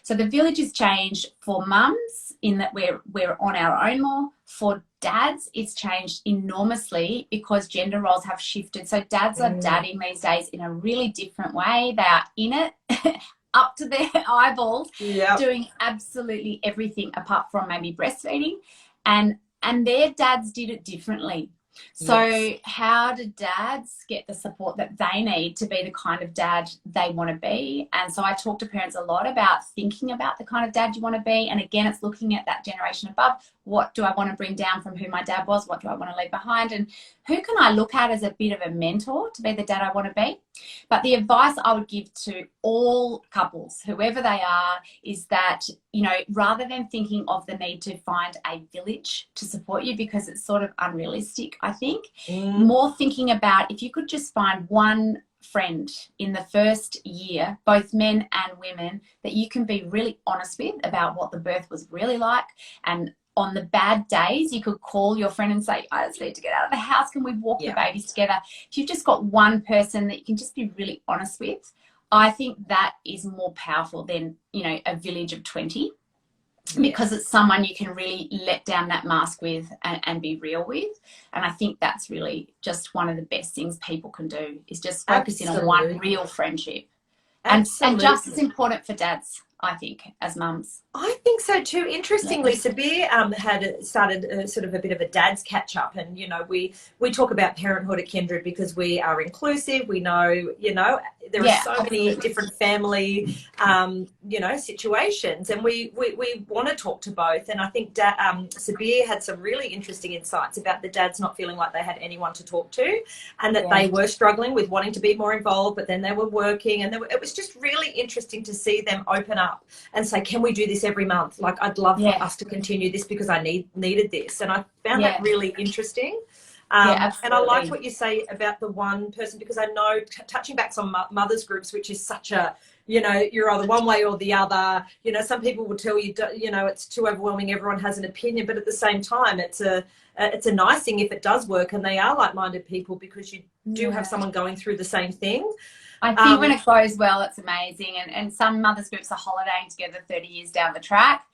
So the village has changed for mums in that we're on our own more. For dads, it's changed enormously because gender roles have shifted. So dads are dadding these days in a really different way. They are in it up to their eyeballs, doing absolutely everything apart from maybe breastfeeding, and their dads did it differently. So how do dads get the support that they need to be the kind of dad they want to be? And so I talk to parents a lot about thinking about the kind of dad you want to be. And again, it's looking at that generation above. What do I want to bring down from who my dad was? What do I want to leave behind? And who can I look at as a bit of a mentor to be the dad I want to be? But the advice I would give to all couples, whoever they are, is that, you know, rather than thinking of the need to find a village to support you, because it's sort of unrealistic, I think, more thinking about if you could just find one friend in the first year, both men and women, that you can be really honest with about what the birth was really like. And on the bad days, you could call your friend and say, I just need to get out of the house. Can we walk the babies together? If you've just got one person that you can just be really honest with, I think that is more powerful than, you know, a village of 20, because it's someone you can really let down that mask with and be real with. And I think that's really just one of the best things people can do, is just focusing on one real friendship. And just as important for dads, I think, as mums.
I think so too. Interestingly, Sabir had started sort of a bit of a dad's catch up, and you know, we talk about parenthood at Kindred because we are inclusive. We know, you know, there are so many different family you know, situations, and we want to talk to both. And I think Sabir had some really interesting insights about the dads not feeling like they had anyone to talk to, and that they were struggling with wanting to be more involved, but then they were working, and it was just really interesting to see them open up and say, can we do this every month? Like, I'd love for us to continue this because I needed this. And I found that really interesting. And I like what you say about the one person, because I know touching back on mothers groups, which is such a, you know, you're either one way or the other. You know, some people will tell you, you know, it's too overwhelming, everyone has an opinion, but at the same time, it's a nice thing if it does work and they are like-minded people, because you do have someone going through the same thing.
I think when it goes well, it's amazing. And some mothers groups are holidaying together 30 years down the track.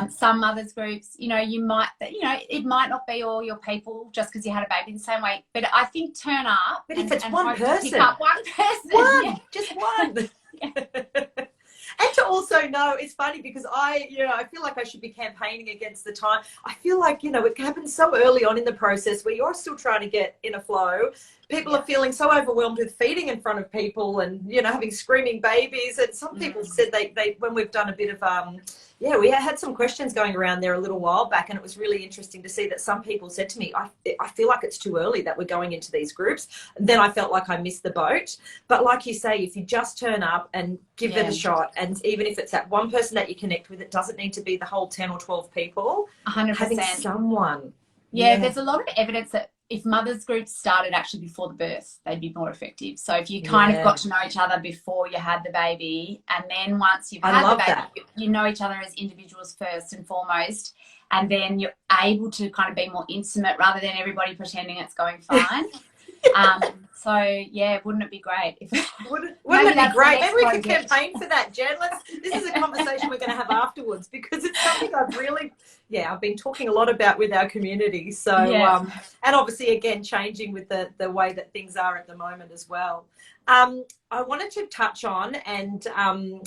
Some mothers groups, you know, it might not be all your people just because you had a baby in the same way. But I think turn up.
But if it's one person.
Pick up one person.
Just one. And to also know. It's funny because I feel like I should be campaigning against the time. I feel like, it happens so early on in the process where you're still trying to get in a flow. People are feeling so overwhelmed with feeding in front of people and, having screaming babies. And some people said they when we've done a bit of, we had some questions going around there a little while back, and it was really interesting to see that some people said to me, I feel like it's too early that we're going into these groups. And then I felt like I missed the boat. But like you say, if you just turn up and give it a shot, and even if it's that one person that you connect with, it doesn't need to be the whole 10 or 12 people.
100%.
Having someone.
Yeah, there's a lot of evidence that if mothers groups started actually before the birth, they'd be more effective. So if you kind of got to know each other before you had the baby, and then once you've had the baby, you know each other as individuals first and foremost, and then you're able to kind of be more intimate rather than everybody pretending it's going fine. So yeah, wouldn't it be great?
Wouldn't it be great? Maybe we could campaign for that, Jen. This is a conversation we're going to have afterwards, because it's something I've been talking a lot about with our community. So, and obviously again, changing with the way that things are at the moment as well. I wanted to touch on, and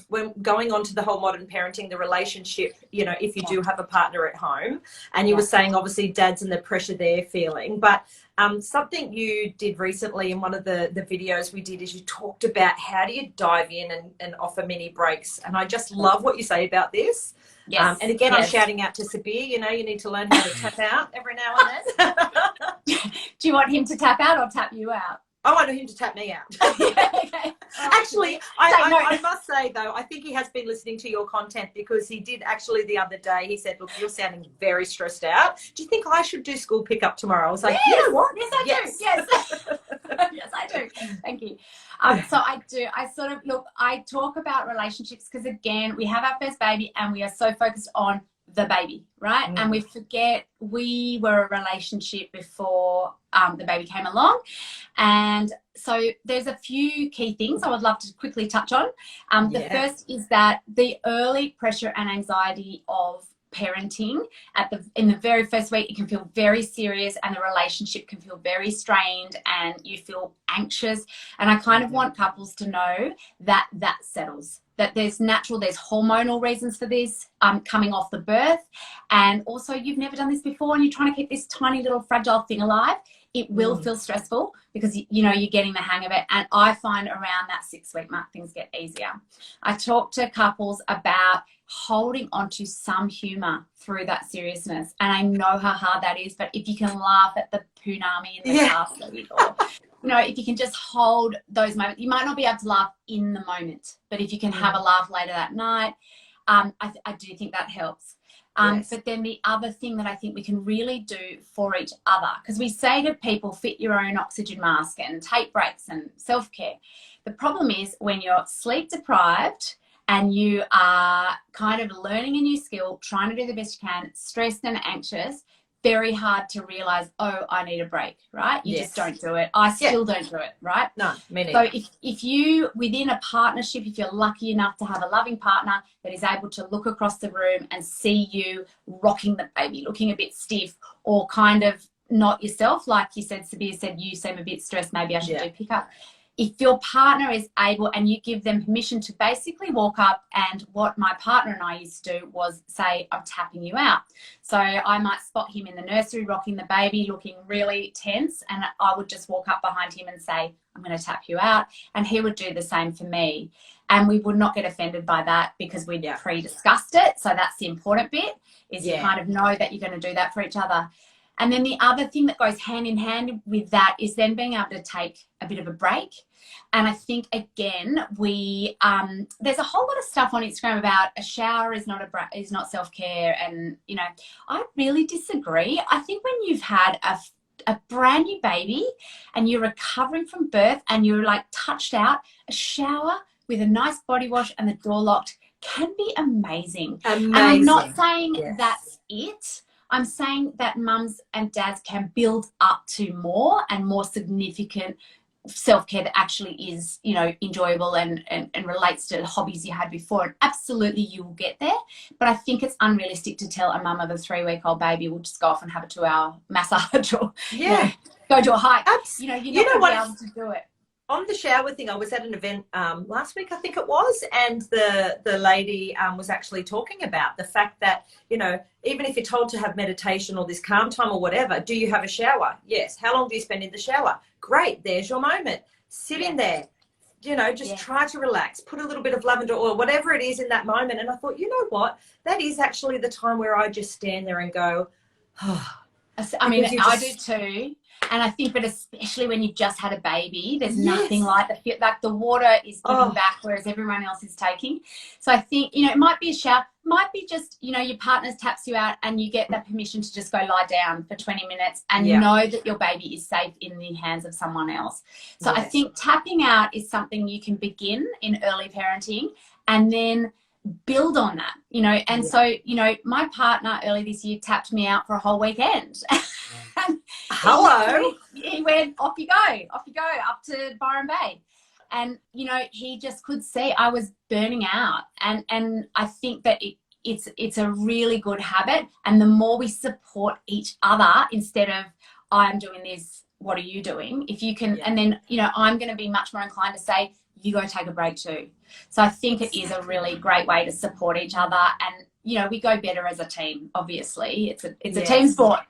when going on to the whole modern parenting, the relationship, if you do have a partner at home, and you were saying obviously dads and the pressure they're feeling, but something you did recently in one of the videos we did is you talked about how do you dive in and offer mini breaks. And I just love what you say about this. Yes. And again, I'm shouting out to Sabir, you need to learn how to tap out every now and then.
Do you want him to tap out or tap you out?
I want him to tap me out.
Okay.
Actually, I must say, though, I think he has been listening to your content, because he did actually the other day, he said, look, you're sounding very stressed out. Do you think I should do school pickup tomorrow? I was like,
yes,
you know what?
Yes, I do. Yes. Yes, I do. Thank you. So I do. I talk about relationships because, again, we have our first baby and we are so focused on the baby, right? And we forget we were a relationship before the baby came along. And so there's a few key things I would love to quickly touch on. The first is that the early pressure and anxiety of parenting in the very first week, it can feel very serious, and the relationship can feel very strained, and you feel anxious. And I kind of want couples to know that settles, that there's hormonal reasons for this coming off the birth, and also you've never done this before and you're trying to keep this tiny little fragile thing alive. It will feel stressful because you're getting the hang of it. And I find around that 6-week mark things get easier. I talk to couples about holding on to some humor through that seriousness, and I know how hard that is, but if you can laugh at the punami in the car seat, or if you can just hold those moments, you might not be able to laugh in the moment, but if you can have a laugh later that night, I do think that helps. But then the other thing that I think we can really do for each other, because we say to people, fit your own oxygen mask and take breaks and self-care. The problem is when you're sleep deprived and you are kind of learning a new skill, trying to do the best you can, stressed and anxious, very hard to realize, I need a break, right? You just don't do it. I still don't do it, right?
No, me neither.
So if you, within a partnership, if you're lucky enough to have a loving partner that is able to look across the room and see you rocking the baby, looking a bit stiff or kind of not yourself, like you said, Sabir said, you seem a bit stressed, maybe I should do pickup. If your partner is able, and you give them permission to basically walk up, and what my partner and I used to do was say, I'm tapping you out. So I might spot him in the nursery rocking the baby, looking really tense, and I would just walk up behind him and say, I'm going to tap you out. And he would do the same for me. And we would not get offended by that because we'd pre-discussed it. So that's the important bit, is you kind of know that you're going to do that for each other. And then the other thing that goes hand in hand with that is then being able to take a bit of a break. And I think, again, there's a whole lot of stuff on Instagram about a shower is not self-care. And, I really disagree. I think when you've had a brand new baby and you're recovering from birth and you're like touched out, a shower with a nice body wash and the door locked can be amazing. And I'm not saying that's it. I'm saying that mums and dads can build up to more and more significant self-care that actually is, enjoyable and relates to hobbies you had before. And absolutely you will get there. But I think it's unrealistic to tell a mum of a 3-week-old baby will just go off and have a 2-hour massage or go to a hike. You're not going to be able to do it.
on the shower thing, I was at an event last week, I think it was, and the lady was actually talking about the fact that, you know, even if you're told to have meditation or this calm time or whatever, do you have a shower? Yes. How long do you spend in the shower? Great. There's your moment. Sit in there. You know, just try to relax, put a little bit of lavender oil, whatever it is in that moment. And I thought, you know what? That is actually the time where I just stand there and go, oh.
I mean, I do too. And I think, but especially when you've just had a baby, there's nothing like the water is giving back, whereas everyone else is taking. So I think, you know, it might be a shower, might be just, you know, your partner taps you out and you get that permission to just go lie down for 20 minutes and know that your baby is safe in the hands of someone else. So I think tapping out is something you can begin in early parenting and then build on that, you know. And so, you know, my partner early this year tapped me out for a whole weekend.
Hello.
He went, off you go up to Byron Bay. And, you know, he just could see I was burning out. And I think that it's a really good habit. And the more we support each other instead of I'm doing this, what are you doing? If you can, and then, you know, I'm going to be much more inclined to say, you go take a break too. So I think it is a really great way to support each other. And, you know, we go better as a team, obviously. It's a team sport.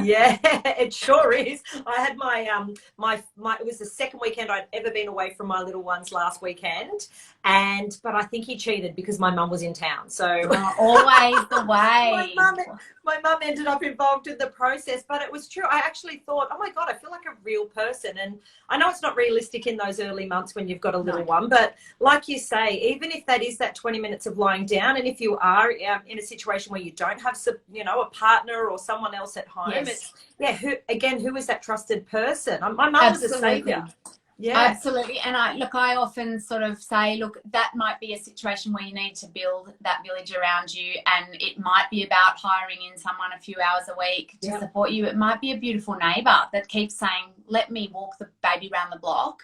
Yeah, it sure is. I had my it was the second weekend I'd ever been away from my little ones last weekend, but I think he cheated because my mum was in town. So
always the way.
My mum ended up involved in the process, but it was true. I actually thought, oh my God, I feel like a real person. And I know it's not realistic in those early months when you've got a little one, but like you say, even if that is that 20 minutes of lying down, and if you are in a situation where you don't have, you know, a partner or someone else at home, it's, who is that trusted person? My mum was a savior. Yeah,
absolutely. And I often sort of say, look, that might be a situation where you need to build that village around you, and it might be about hiring in someone a few hours a week to support you. It might be a beautiful neighbour that keeps saying, let me walk the baby around the block.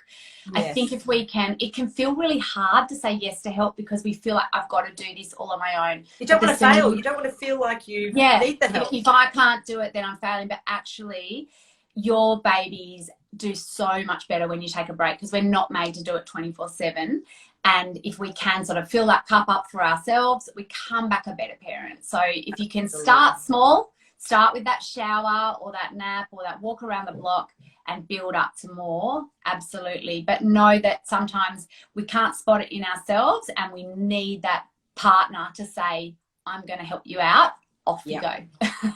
I think if we can, it can feel really hard to say yes to help because we feel like I've got to do this all on my own.
You don't want to fail. You don't want to feel like you need the help.
If I can't do it, then I'm failing. But actually, your babies do so much better when you take a break because we're not made to do it 24/7. And if we can sort of fill that cup up for ourselves, we come back a better parent. So if you can start small, start with that shower or that nap or that walk around the block and build up to more, absolutely. But know that sometimes we can't spot it in ourselves and we need that partner to say, I'm going to help you out. Off you go.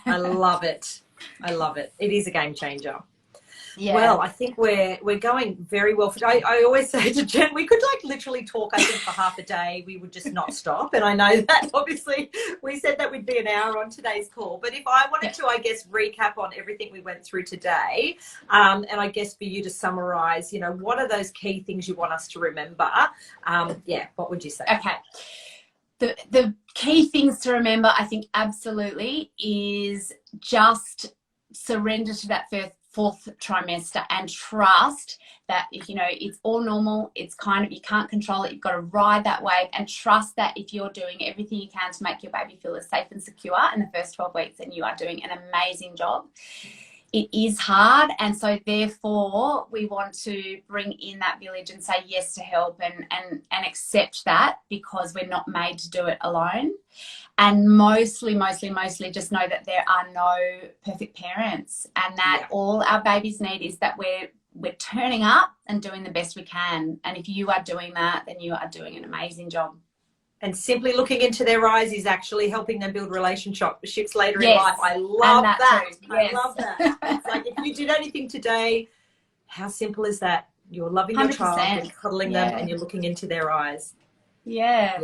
I love it. I love it. It is a game changer.
Yeah.
Well, I think we're going very well. I always say to Jen, we could like literally talk, I think, for half a day. We would just not stop. And I know that obviously we said that would be an hour on today's call. But if I wanted to, I guess, recap on everything we went through today, and I guess for you to summarize, you know, what are those key things you want us to remember? What would you say?
Okay. The key things to remember, I think, absolutely, is just surrender to that fourth trimester and trust that if, you know, it's all normal, it's kind of, you can't control it, you've got to ride that wave, and trust that if you're doing everything you can to make your baby feel as safe and secure in the first 12 weeks, then you are doing an amazing job. It is hard, and so therefore we want to bring in that village and say yes to help and accept that, because we're not made to do it alone. And mostly just know that there are no perfect parents, and that all our babies need is that we're turning up and doing the best we can. And if you are doing that, then you are doing an amazing job.
And simply looking into their eyes is actually helping them build relationships later in life. I love that. I love that. It's like, if you did anything today, how simple is that? You're loving your
100%.
child and cuddling them, and you're looking into their eyes.
Yeah.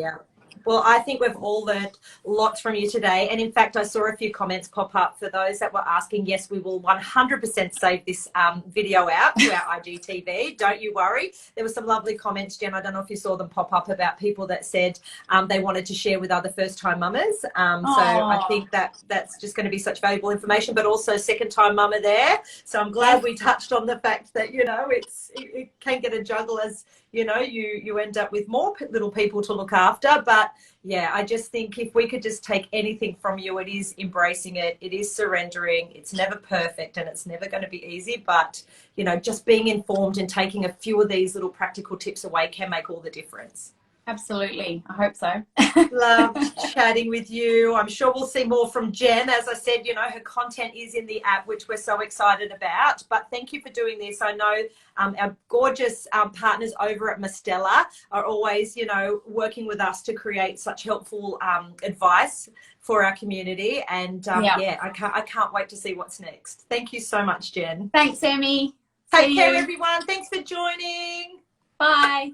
Well, I think we've all learned lots from you today. And in fact, I saw a few comments pop up for those that were asking. Yes, we will 100% save this video out to our IGTV. Don't you worry. There were some lovely comments, Jen. I don't know if you saw them pop up about people that said they wanted to share with other first-time mamas. So I think that's just going to be such valuable information, but also second-time mama there. So I'm glad we touched on the fact that, you know, it can get a juggle as you know, you end up with more little people to look after. But yeah, I just think if we could just take anything from you, it is embracing it. It is surrendering. It's never perfect and it's never going to be easy. But, you know, just being informed and taking a few of these little practical tips away can make all the difference.
Absolutely. I hope so.
Loved chatting with you. I'm sure we'll see more from Jen. As I said, you know, her content is in the app, which we're so excited about. But thank you for doing this. I know our gorgeous partners over at Mistella are always, you know, working with us to create such helpful advice for our community. And yeah, I can't wait to see what's next. Thank you so much, Jen.
Thanks, Emmy.
Take care, everyone. Thanks for joining.
Bye.